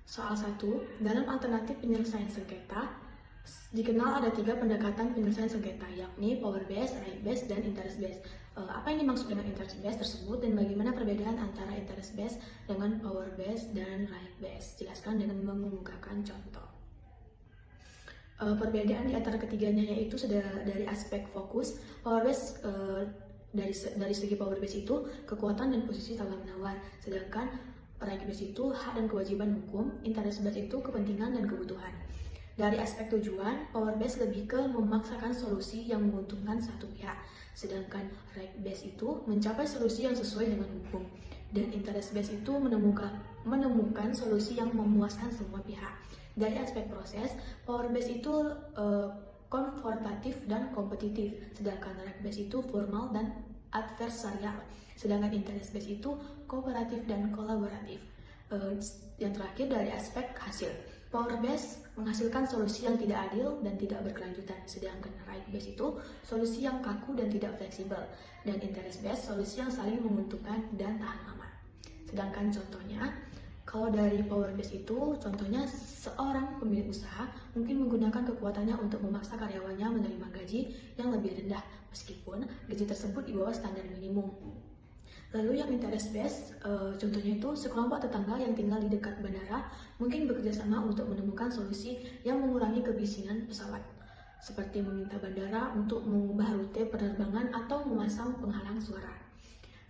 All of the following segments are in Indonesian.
Soal 1, dalam alternatif penyelesaian sengketa, dikenal ada 3 pendekatan penyelesaian sengketa, yakni power based, right based, dan interest based. Apa yang dimaksud dengan interest based tersebut dan bagaimana perbedaan antara interest based dengan power based dan right based? Jelaskan dengan mengemukakan contoh. Perbedaan di antara ketiganya yaitu dari aspek fokus. Power based dari segi power based itu kekuatan dan posisi tawar-menawar, sedangkan right based itu hak dan kewajiban hukum, interest based itu kepentingan dan kebutuhan. Dari aspek tujuan, power based lebih ke memaksakan solusi yang menguntungkan satu pihak, sedangkan right based itu mencapai solusi yang sesuai dengan hukum, dan interest based itu menemukan solusi yang memuaskan semua pihak. Dari aspek proses, power based itu konfrontatif dan kompetitif, sedangkan right based itu formal dan adversarial, sedangkan interest based itu kooperatif dan kolaboratif. Yang terakhir dari aspek hasil, power based menghasilkan solusi yang tidak adil dan tidak berkelanjutan, sedangkan right based itu solusi yang kaku dan tidak fleksibel, dan interest based solusi yang saling menguntungkan dan tahan lama. Sedangkan contohnya, kalau dari power based itu, contohnya seorang pemilik usaha mungkin menggunakan kekuatannya untuk memaksa karyawannya menerima gaji yang lebih rendah, meskipun gaji tersebut di bawah standar minimum. Lalu yang interest based, contohnya itu sekelompok tetangga yang tinggal di dekat bandara mungkin bekerja sama untuk menemukan solusi yang mengurangi kebisingan pesawat, seperti meminta bandara untuk mengubah rute penerbangan atau memasang penghalang suara.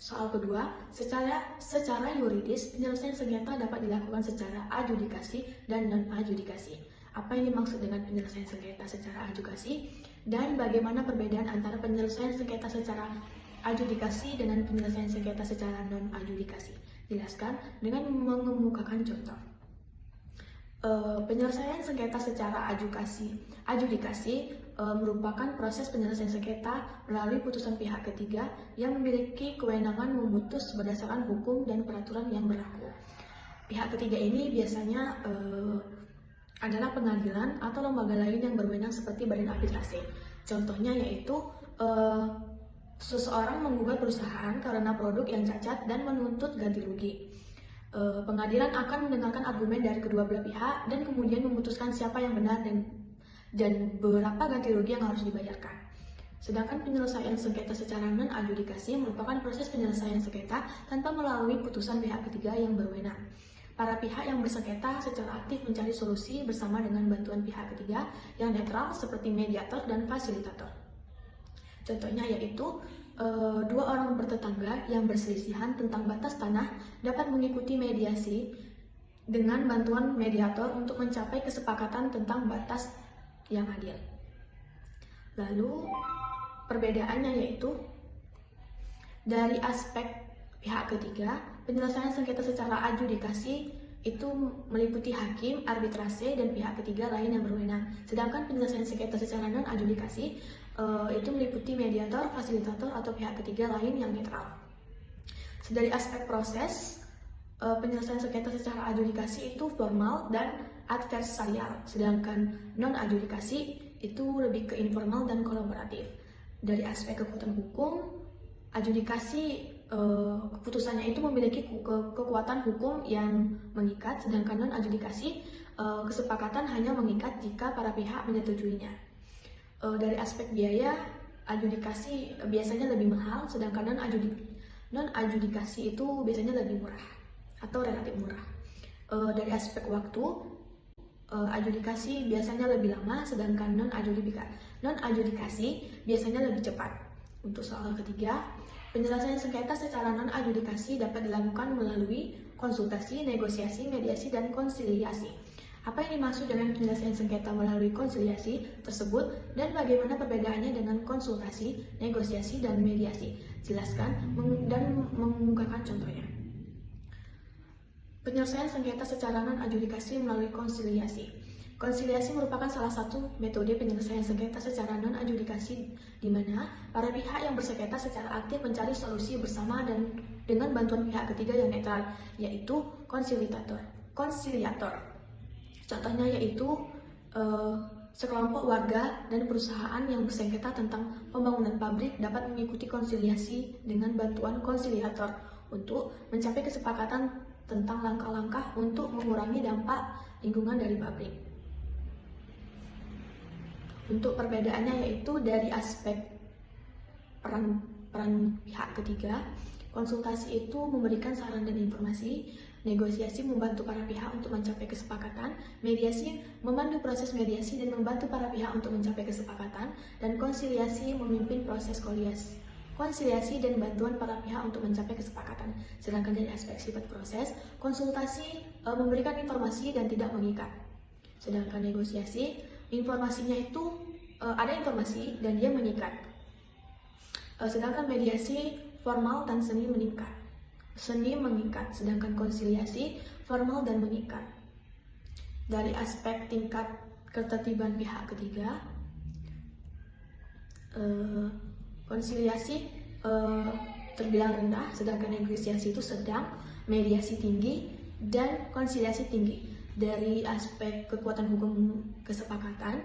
Soal kedua, secara yuridis, penyelesaian sengketa dapat dilakukan secara adjudikasi dan non-adjudikasi. Apa yang dimaksud dengan penyelesaian sengketa secara adjudikasi, dan bagaimana perbedaan antara penyelesaian sengketa secara adjudikasi dengan penyelesaian sengketa secara non-adjudikasi? Jelaskan dengan mengemukakan contoh. Penyelesaian sengketa secara adjudikasi merupakan proses penyelesaian sengketa melalui putusan pihak ketiga yang memiliki kewenangan memutus berdasarkan hukum dan peraturan yang berlaku. Pihak ketiga ini biasanya adalah pengadilan atau lembaga lain yang berwenang seperti badan arbitrase. Contohnya yaitu seseorang menggugat perusahaan karena produk yang cacat dan menuntut ganti rugi. Pengadilan akan mendengarkan argumen dari kedua belah pihak dan kemudian memutuskan siapa yang benar dan berapa ganti rugi yang harus dibayarkan. Sedangkan penyelesaian sengketa secara non-adjudikasi merupakan proses penyelesaian sengketa tanpa melalui putusan pihak ketiga yang berwenang. Para pihak yang bersengketa secara aktif mencari solusi bersama dengan bantuan pihak ketiga yang netral seperti mediator dan fasilitator. Contohnya yaitu dua orang bertetangga yang berselisihan tentang batas tanah dapat mengikuti mediasi dengan bantuan mediator untuk mencapai kesepakatan tentang batas yang adil. Lalu perbedaannya yaitu dari aspek pihak ketiga, penyelesaian sengketa secara adjudikasi itu meliputi hakim, arbitrase, dan pihak ketiga lain yang berwenang. Sedangkan penyelesaian sengketa secara non-adjudikasi itu meliputi mediator, fasilitator, atau pihak ketiga lain yang netral. Dari aspek proses, penyelesaian sengketa secara adjudikasi itu formal dan adversarial, sedangkan non-adjudikasi itu lebih ke informal dan kolaboratif. Dari aspek kekuatan hukum, adjudikasi keputusannya itu memiliki kekuatan hukum yang mengikat, sedangkan non-adjudikasi kesepakatan hanya mengikat jika para pihak menyetujuinya. Dari aspek biaya, adjudikasi biasanya lebih mahal, sedangkan non-adjudikasi itu biasanya lebih murah atau relatif murah. Dari aspek waktu, adjudikasi biasanya lebih lama, sedangkan non-adjudikasi biasanya lebih cepat. Untuk soal ketiga, penyelesaian sengketa secara non-adjudikasi dapat dilakukan melalui konsultasi, negosiasi, mediasi, dan konsiliasi. Apa yang dimaksud dengan penyelesaian sengketa melalui konsiliasi tersebut dan bagaimana perbedaannya dengan konsultasi, negosiasi, dan mediasi? Jelaskan dan mengemukakan contohnya. Penyelesaian sengketa secara non-adjudikasi melalui konsiliasi. Konsiliasi merupakan salah satu metode penyelesaian sengketa secara non-adjudikasi di mana para pihak yang bersengketa secara aktif mencari solusi bersama dan dengan bantuan pihak ketiga yang netral, yaitu konsiliator. Contohnya yaitu sekelompok warga dan perusahaan yang bersengketa tentang pembangunan pabrik dapat mengikuti konsiliasi dengan bantuan konsiliator untuk mencapai kesepakatan tentang langkah-langkah untuk mengurangi dampak lingkungan dari pabrik. Untuk perbedaannya yaitu dari aspek peran pihak ketiga, konsultasi itu memberikan saran dan informasi, negosiasi membantu para pihak untuk mencapai kesepakatan, mediasi memandu proses mediasi dan membantu para pihak untuk mencapai kesepakatan, dan konsiliasi memimpin proses konsiliasi dan bantuan para pihak untuk mencapai kesepakatan. Sedangkan dari aspek sifat proses, konsultasi memberikan informasi dan tidak mengikat. Sedangkan negosiasi, informasinya itu ada informasi dan dia mengikat. Sedangkan mediasi formal dan seni mengikat. Sedangkan konsiliasi formal dan mengikat. Dari aspek tingkat ketertiban pihak ketiga, konsiliasi terbilang rendah, sedangkan negosiasi itu sedang, mediasi tinggi, dan konsiliasi tinggi. Dari aspek kekuatan hukum kesepakatan,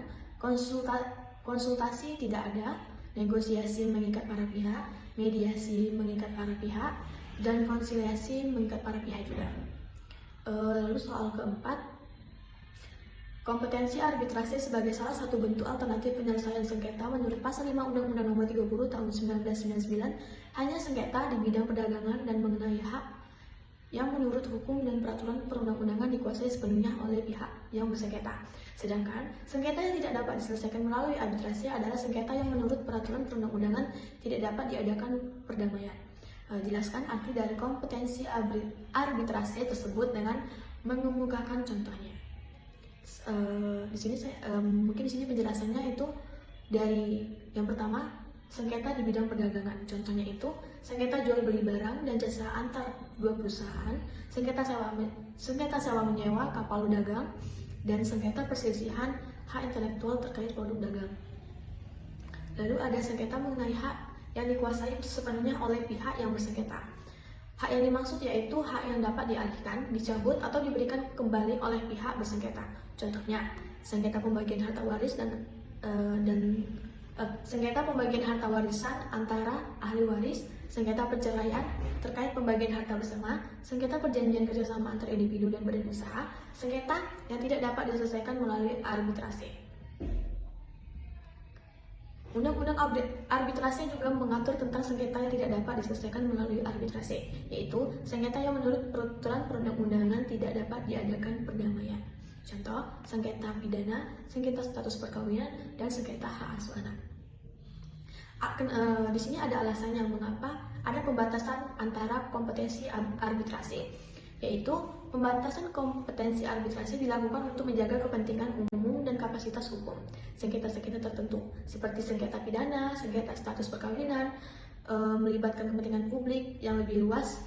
konsultasi tidak ada, negosiasi mengikat para pihak, mediasi mengikat para pihak, dan konsiliasi mengikat para pihak juga. Lalu soal keempat, kompetensi arbitrase sebagai salah satu bentuk alternatif penyelesaian sengketa menurut Pasal 5 Undang-Undang Nomor 30 Tahun 1999 hanya sengketa di bidang perdagangan dan mengenai hak yang menurut hukum dan peraturan perundang-undangan dikuasai sepenuhnya oleh pihak yang bersengketa. Sedangkan sengketa yang tidak dapat diselesaikan melalui arbitrase adalah sengketa yang menurut peraturan perundang-undangan tidak dapat diadakan perdamaian. Jelaskan arti dari kompetensi arbitrase tersebut dengan mengemukakan contohnya. Di sini mungkin di sini penjelasannya itu dari yang pertama, sengketa di bidang perdagangan. Contohnya itu sengketa jual beli barang dan jasa antar dua perusahaan, sengketa sewa menyewa kapal dagang, dan sengketa perselisihan hak intelektual terkait produk dagang. Lalu ada sengketa mengenai hak yang dikuasai sepenuhnya oleh pihak yang bersengketa. Hak yang dimaksud yaitu hak yang dapat dialihkan, dicabut, atau diberikan kembali oleh pihak bersengketa. Contohnya, sengketa pembagian harta waris sengketa pembagian harta warisan antara ahli waris, sengketa perceraian terkait pembagian harta bersama, sengketa perjanjian kerjasama antar individu dan badan usaha, sengketa yang tidak dapat diselesaikan melalui arbitrase. Undang-undang arbitrase juga mengatur tentang sengketa yang tidak dapat diselesaikan melalui arbitrase, yaitu sengketa yang menurut peraturan perundang-undangan tidak dapat diadakan perdamaian. Contoh, sengketa pidana, sengketa status perkawinan, dan sengketa hak asuh anak. Di sini ada alasannya mengapa ada pembatasan antara kompetensi arbitrase, yaitu pembatasan kompetensi arbitrase dilakukan untuk menjaga kepentingan umum dan kapasitas hukum. Sengketa-sengketa tertentu seperti sengketa pidana, sengketa status perkawinan, melibatkan kepentingan publik yang lebih luas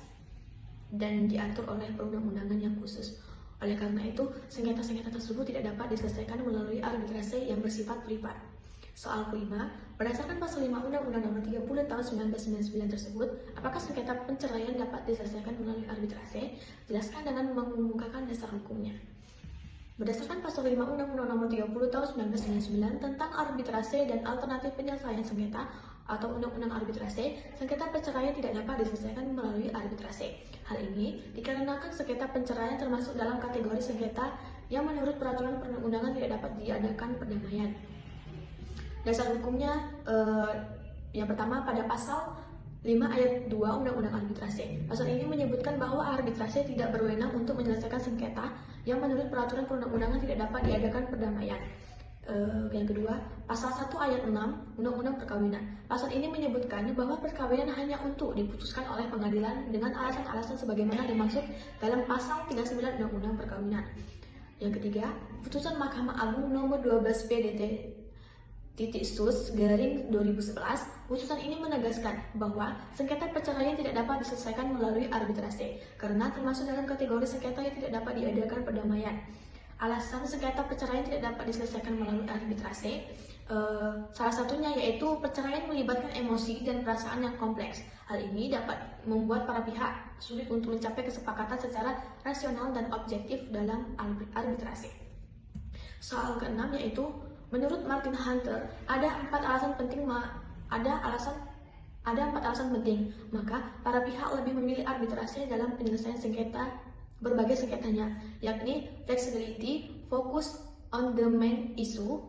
dan diatur oleh perundang-undangan yang khusus. Oleh karena itu, sengketa-sengketa tersebut tidak dapat diselesaikan melalui arbitrase yang bersifat privat. Soal kelima, berdasarkan Pasal 5 Undang-Undang Nomor 30 Tahun 1999 tersebut, apakah sengketa perceraian dapat diselesaikan melalui arbitrase? Jelaskan dengan mengemukakan dasar hukumnya. Berdasarkan Pasal 5 Undang-Undang Nomor 30 Tahun 1999 tentang arbitrase dan alternatif penyelesaian sengketa atau Undang-Undang Arbitrase, sengketa perceraian tidak dapat diselesaikan melalui arbitrase. Hal ini dikarenakan sengketa perceraian termasuk dalam kategori sengketa yang menurut peraturan perundang-undangan tidak dapat diadakan perdamaian. Dasar hukumnya yang pertama pada Pasal 5 ayat 2 Undang-Undang Arbitrase. Pasal ini menyebutkan bahwa arbitrase tidak berwenang untuk menyelesaikan sengketa yang menurut peraturan perundang-undangan tidak dapat diadakan perdamaian. Yang kedua, Pasal 1 ayat 6 Undang-Undang Perkawinan. Pasal ini menyebutkan bahwa perkawinan hanya untuk diputuskan oleh pengadilan dengan alasan-alasan sebagaimana dimaksud dalam Pasal 39 Undang-Undang Perkawinan. Yang ketiga, putusan Mahkamah Agung nomor 12 PDT /2011, putusan ini menegaskan bahwa sengketa perceraian tidak dapat diselesaikan melalui arbitrase karena termasuk dalam kategori sengketa yang tidak dapat diadakan perdamaian. Alasan sengketa perceraian tidak dapat diselesaikan melalui arbitrase, salah satunya yaitu perceraian melibatkan emosi dan perasaan yang kompleks. Hal ini dapat membuat para pihak sulit untuk mencapai kesepakatan secara rasional dan objektif dalam arbitrase. Soal keenam yaitu, menurut Martin Hunter, ada empat alasan penting, maka para pihak lebih memilih arbitrase dalam penyelesaian sengketa berbagai sengketanya, yakni flexibility, focus on the main issue,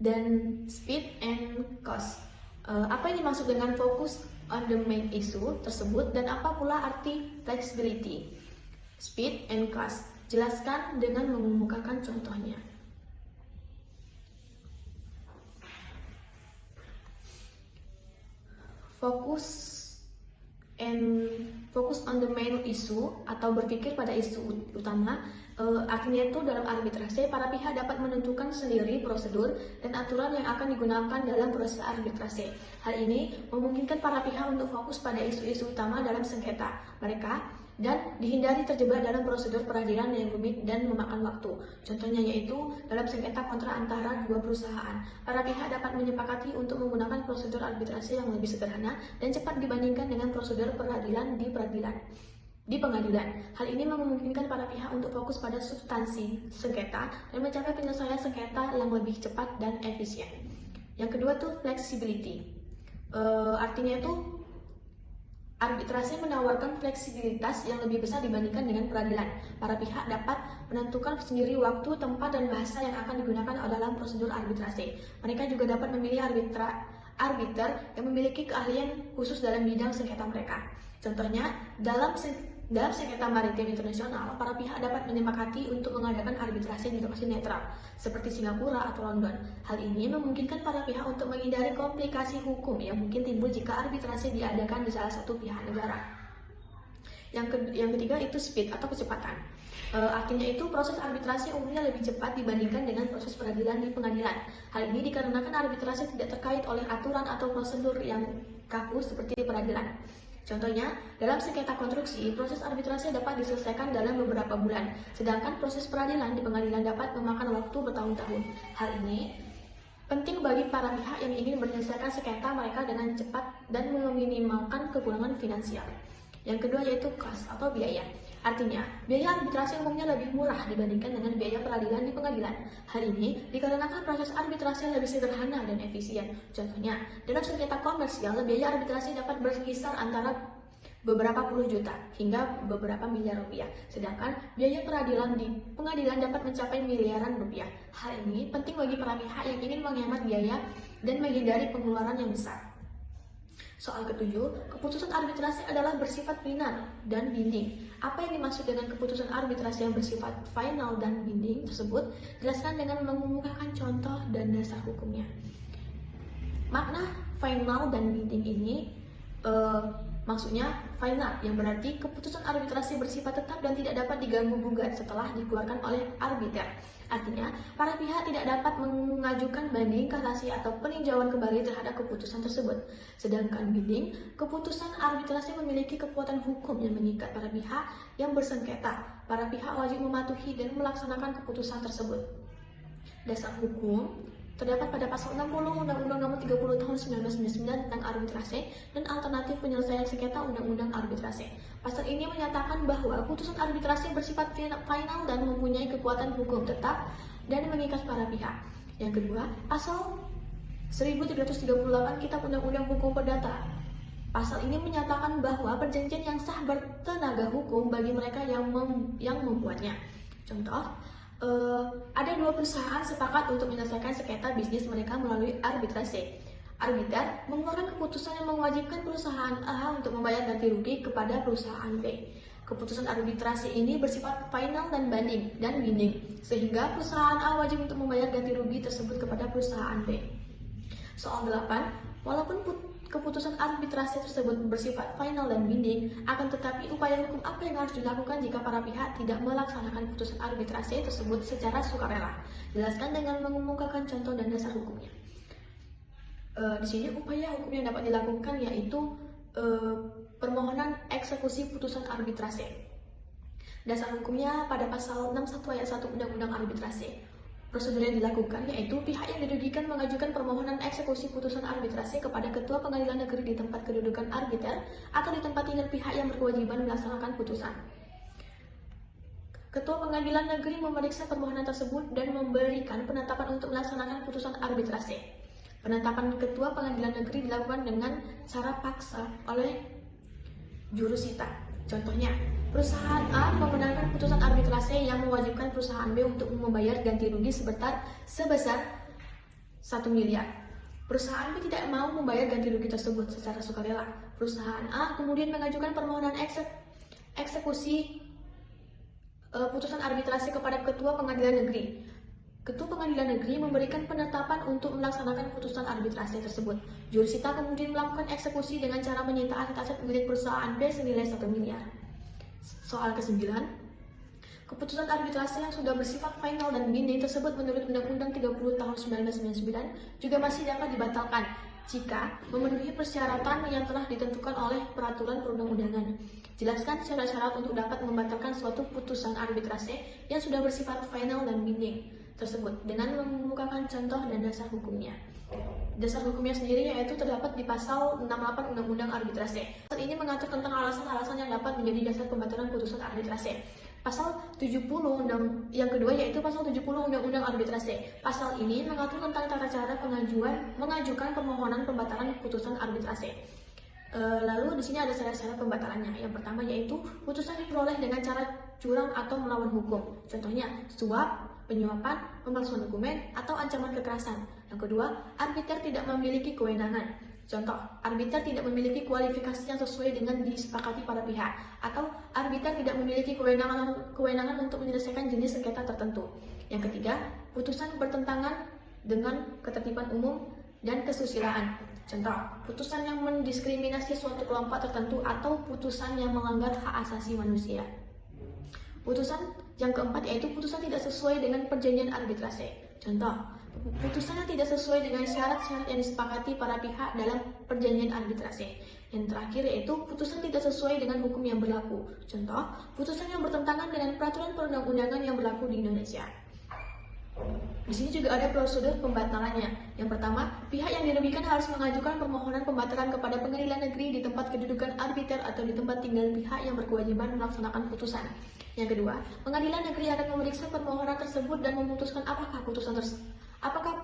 dan speed and cost. Apa yang dimaksud dengan focus on the main issue tersebut dan apa pula arti flexibility, speed and cost? Jelaskan dengan mengemukakan contohnya. Focus on the main issue atau berpikir pada isu utama, artinya itu dalam arbitrase para pihak dapat menentukan sendiri prosedur dan aturan yang akan digunakan dalam proses arbitrase. Hal ini memungkinkan para pihak untuk fokus pada isu-isu utama dalam sengketa mereka dan dihindari terjebak dalam prosedur peradilan yang rumit dan memakan waktu. Contohnya yaitu dalam sengketa kontrak antara dua perusahaan, para pihak dapat menyepakati untuk menggunakan prosedur arbitrase yang lebih sederhana dan cepat dibandingkan dengan prosedur peradilan di pengadilan. Hal ini memungkinkan para pihak untuk fokus pada substansi sengketa dan mencapai penyelesaian sengketa yang lebih cepat dan efisien. Yang kedua tuh flexibility. Artinya itu arbitrase menawarkan fleksibilitas yang lebih besar dibandingkan dengan peradilan. Para pihak dapat menentukan sendiri waktu, tempat, dan bahasa yang akan digunakan dalam prosedur arbitrase. Mereka juga dapat memilih arbiter yang memiliki keahlian khusus dalam bidang sengketa mereka. Contohnya, dalam sengketa maritim internasional, para pihak dapat menyepakati untuk mengadakan arbitrase di lokasi netral, seperti Singapura atau London. Hal ini memungkinkan para pihak untuk menghindari komplikasi hukum yang mungkin timbul jika arbitrase diadakan di salah satu pihak negara. Yang ketiga itu speed atau kecepatan. Artinya itu proses arbitrase umumnya lebih cepat dibandingkan dengan proses peradilan di pengadilan. Hal ini dikarenakan arbitrase tidak terkait oleh aturan atau prosedur yang kaku seperti di peradilan. Contohnya, dalam sengketa konstruksi, proses arbitrase dapat diselesaikan dalam beberapa bulan, sedangkan proses peradilan di pengadilan dapat memakan waktu bertahun-tahun. Hal ini penting bagi para pihak yang ingin menyelesaikan sengketa mereka dengan cepat dan meminimalkan kekurangan finansial. Yang kedua yaitu cost atau biaya. Artinya, biaya arbitrase umumnya lebih murah dibandingkan dengan biaya peradilan di pengadilan. Hal ini dikarenakan proses arbitrase lebih sederhana dan efisien. Contohnya, dalam sengketa komersial, biaya arbitrase dapat berkisar antara beberapa puluh juta hingga beberapa miliar rupiah. Sedangkan biaya peradilan di pengadilan dapat mencapai miliaran rupiah. Hal ini penting bagi para pihak yang ingin menghemat biaya dan menghindari pengeluaran yang besar. Soal ketujuh, keputusan arbitrase adalah bersifat final dan binding. Apa yang dimaksud dengan keputusan arbitrase yang bersifat final dan binding tersebut? Jelaskan dengan mengemukakan contoh dan dasar hukumnya. Makna final dan binding ini maksudnya final, yang berarti keputusan arbitrase bersifat tetap dan tidak dapat diganggu-gugat setelah dikeluarkan oleh arbiter. Artinya, para pihak tidak dapat mengajukan banding, kasasi, atau peninjauan kembali terhadap keputusan tersebut. Sedangkan binding, keputusan arbitrase memiliki kekuatan hukum yang mengikat para pihak yang bersengketa. Para pihak wajib mematuhi dan melaksanakan keputusan tersebut. Dasar hukum terdapat pada pasal 60 Undang-Undang Nomor 30 Tahun 1999 tentang arbitrase dan alternatif penyelesaian sengketa Undang-Undang Arbitrase. Pasal ini menyatakan bahwa putusan arbitrase bersifat final dan mempunyai kekuatan hukum tetap dan mengikat para pihak. Yang kedua, pasal 1338 Kitab Undang-Undang Hukum Perdata. Pasal ini menyatakan bahwa perjanjian yang sah bertenaga hukum bagi mereka yang membuatnya. Contoh, ada dua perusahaan sepakat untuk menyelesaikan sengketa bisnis mereka melalui arbitrase. Arbiter mengeluarkan keputusan yang mewajibkan perusahaan A untuk membayar ganti rugi kepada perusahaan B. Keputusan arbitrase ini bersifat final dan binding, sehingga perusahaan A wajib untuk membayar ganti rugi tersebut kepada perusahaan B. Soal 8, walaupun keputusan arbitrase tersebut bersifat final dan binding, akan tetapi upaya hukum apa yang harus dilakukan jika para pihak tidak melaksanakan putusan arbitrase tersebut secara sukarela? Jelaskan dengan mengemukakan contoh dan dasar hukumnya. Di sini upaya hukum yang dapat dilakukan yaitu permohonan eksekusi putusan arbitrase. Dasar hukumnya pada pasal 61 ayat 1 Undang-Undang Arbitrase. Prosedur yang dilakukan yaitu pihak yang dirugikan mengajukan permohonan eksekusi putusan arbitrase kepada Ketua Pengadilan Negeri di tempat kedudukan arbiter atau di tempat tinggal pihak yang berkewajiban melaksanakan putusan. Ketua Pengadilan Negeri memeriksa permohonan tersebut dan memberikan penetapan untuk melaksanakan putusan arbitrase. Penetapan Ketua Pengadilan Negeri dilakukan dengan cara paksa oleh jurusita. Contohnya, Perusahaan A memenangkan putusan arbitrase yang mewajibkan perusahaan B untuk membayar ganti rugi sebesar 1 miliar. Perusahaan B tidak mau membayar ganti rugi tersebut secara sukarela. Perusahaan A kemudian mengajukan permohonan eksekusi putusan arbitrase kepada Ketua Pengadilan Negeri. Ketua Pengadilan Negeri memberikan penetapan untuk melaksanakan putusan arbitrase tersebut. Jurusita kemudian melakukan eksekusi dengan cara menyita aset-aset milik perusahaan B senilai 1 miliar. Soal ke-9, keputusan arbitrase yang sudah bersifat final dan binding tersebut menurut Undang-Undang 30 tahun 1999 juga masih dapat dibatalkan jika memenuhi persyaratan yang telah ditentukan oleh peraturan perundang-undangan. Jelaskan syarat-syarat untuk dapat membatalkan suatu putusan arbitrase yang sudah bersifat final dan binding tersebut dengan mengemukakan contoh dan dasar hukumnya. Dasar hukumnya sendiri yaitu terdapat di pasal 68 Undang-Undang Arbitrase. Pasal ini mengatur tentang alasan-alasan yang dapat menjadi dasar pembatalan putusan arbitrase. Pasal 70 yang kedua yaitu pasal 70 Undang-Undang Arbitrase. Pasal ini mengatur tentang tata cara mengajukan permohonan pembatalan putusan arbitrase. Lalu di sini ada syarat-syarat pembatalannya. Yang pertama yaitu putusan diperoleh dengan cara curang atau melawan hukum. Contohnya suap, penyuapan, pemalsuan dokumen, atau ancaman kekerasan. Yang kedua, arbiter tidak memiliki kewenangan. Contoh, arbiter tidak memiliki kualifikasi yang sesuai dengan disepakati para pihak, atau arbiter tidak memiliki kewenangan untuk menyelesaikan jenis sengketa tertentu. Yang ketiga, putusan bertentangan dengan ketertiban umum dan kesusilaan. Contoh, putusan yang mendiskriminasi suatu kelompok tertentu atau putusan yang melanggar hak asasi manusia. Putusan yang keempat yaitu putusan tidak sesuai dengan perjanjian arbitrase. Contoh, putusan yang tidak sesuai dengan syarat-syarat yang disepakati para pihak dalam perjanjian arbitrase. Yang terakhir yaitu putusan tidak sesuai dengan hukum yang berlaku. Contoh, putusan yang bertentangan dengan peraturan perundang-undangan yang berlaku di Indonesia. Di sini juga ada prosedur pembatalannya. Yang pertama, pihak yang dirugikan harus mengajukan permohonan pembatalan kepada pengadilan negeri di tempat kedudukan arbiter atau di tempat tinggal pihak yang berkewajiban melaksanakan putusan. Yang kedua, pengadilan negeri akan memeriksa permohonan tersebut dan memutuskan apakah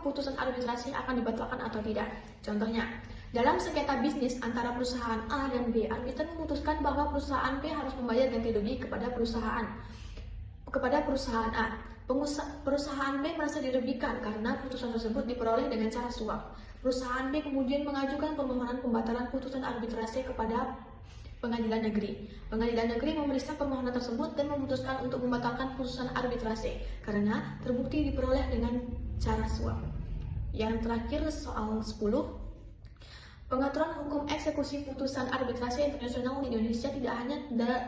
putusan arbitrasi akan dibatalkan atau tidak. Contohnya, dalam sengketa bisnis antara perusahaan A dan B, arbiter memutuskan bahwa perusahaan B harus membayar ganti rugi kepada perusahaan A. Perusahaan B merasa dirugikan karena putusan tersebut diperoleh dengan cara suap. Perusahaan B kemudian mengajukan permohonan pembatalan putusan arbitrase kepada pengadilan negeri. Pengadilan negeri memeriksa permohonan tersebut dan memutuskan untuk membatalkan putusan arbitrase karena terbukti diperoleh dengan cara suap. Yang terakhir soal 10. Pengaturan hukum eksekusi putusan arbitrase internasional di Indonesia tidak hanya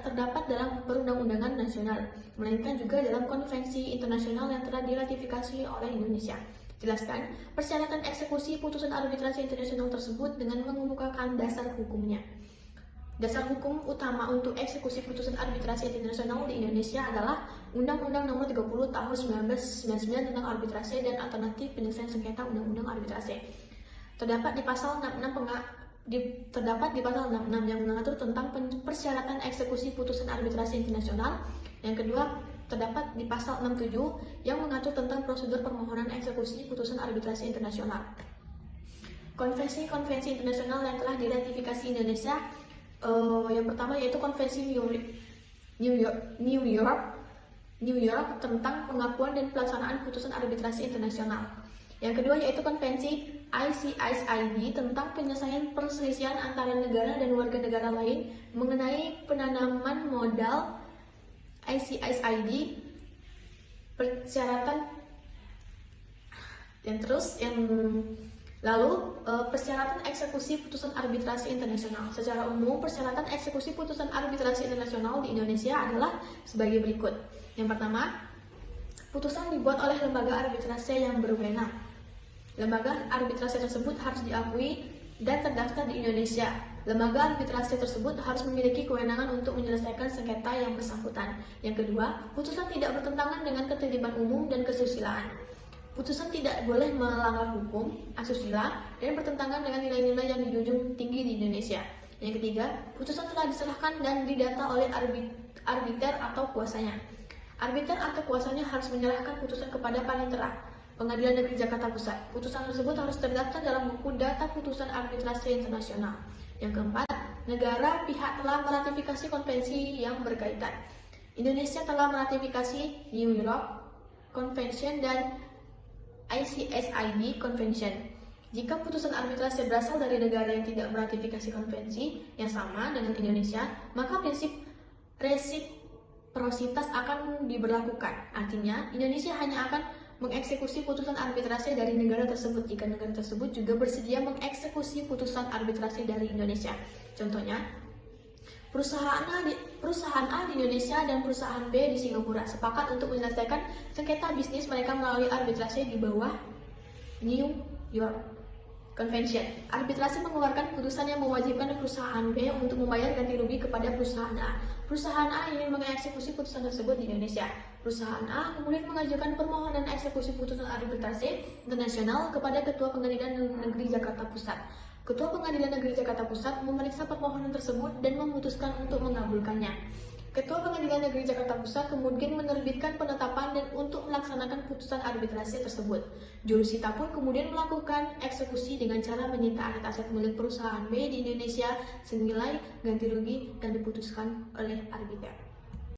terdapat dalam perundang-undangan nasional, melainkan juga dalam konvensi internasional yang telah diratifikasi oleh Indonesia. Jelaskan persyaratan eksekusi putusan arbitrase internasional tersebut dengan mengemukakan dasar hukumnya. Dasar hukum utama untuk eksekusi putusan arbitrase internasional di Indonesia adalah Undang-Undang Nomor 30 Tahun 1999 tentang Arbitrase dan Alternatif Penyelesaian Sengketa Undang-Undang Arbitrase. Terdapat di pasal 66 yang mengatur tentang persyaratan eksekusi putusan arbitrase internasional. Yang kedua, terdapat di pasal 67 yang mengatur tentang prosedur permohonan eksekusi putusan arbitrase internasional. Konvensi-konvensi internasional yang telah diratifikasi Indonesia, yang pertama yaitu Konvensi New York tentang pengakuan dan pelaksanaan putusan arbitrase internasional. Yang kedua yaitu Konvensi ICSID tentang penyelesaian perselisihan antara negara dan warga negara lain mengenai penanaman modal. ICSID persyaratan persyaratan eksekusi putusan arbitrase internasional. Secara umum, persyaratan eksekusi putusan arbitrase internasional di Indonesia adalah sebagai berikut. Yang pertama, putusan dibuat oleh lembaga arbitrase yang berwenang. Lembaga arbitrase tersebut harus diakui dan terdaftar di Indonesia. Lembaga arbitrase tersebut harus memiliki kewenangan untuk menyelesaikan sengketa yang bersangkutan. Yang kedua, putusan tidak bertentangan dengan ketertiban umum dan kesusilaan. Putusan tidak boleh melanggar hukum, asusila, dan bertentangan dengan nilai-nilai yang dijunjung tinggi di Indonesia. Yang ketiga, putusan telah diserahkan dan didata oleh arbiter atau kuasanya. Arbiter atau kuasanya harus menyerahkan putusan kepada Panitera, Pengadilan Negeri Jakarta Pusat. Putusan tersebut harus terdaftar dalam buku data putusan arbitrase internasional. Yang keempat, negara pihak telah meratifikasi konvensi yang berkaitan. Indonesia telah meratifikasi New York Convention dan ICSID Convention. Jika putusan arbitrase berasal dari negara yang tidak meratifikasi konvensi yang sama dengan Indonesia, maka prinsip resiprositas akan diberlakukan. Artinya, Indonesia hanya akan mengeksekusi putusan arbitrase dari negara tersebut jika negara tersebut juga bersedia mengeksekusi putusan arbitrase dari Indonesia. Contohnya, perusahaan A di Indonesia dan perusahaan B di Singapura sepakat untuk menyelesaikan sengketa bisnis mereka melalui arbitrase di bawah New York Convention. Arbitrase mengeluarkan putusan yang mewajibkan perusahaan B untuk membayar ganti rugi kepada perusahaan A. Perusahaan A ingin mengeksekusi putusan tersebut di Indonesia. Perusahaan A kemudian mengajukan permohonan eksekusi putusan arbitrase internasional kepada Ketua Pengadilan Negeri Jakarta Pusat. Ketua Pengadilan Negeri Jakarta Pusat memeriksa permohonan tersebut dan memutuskan untuk mengabulkannya. Ketua Pengadilan Negeri Jakarta Pusat kemudian menerbitkan penetapan dan untuk melaksanakan putusan arbitrase tersebut. Jurusita pun kemudian melakukan eksekusi dengan cara menyita aset-aset milik perusahaan B di Indonesia senilai ganti rugi yang diputuskan oleh arbiter.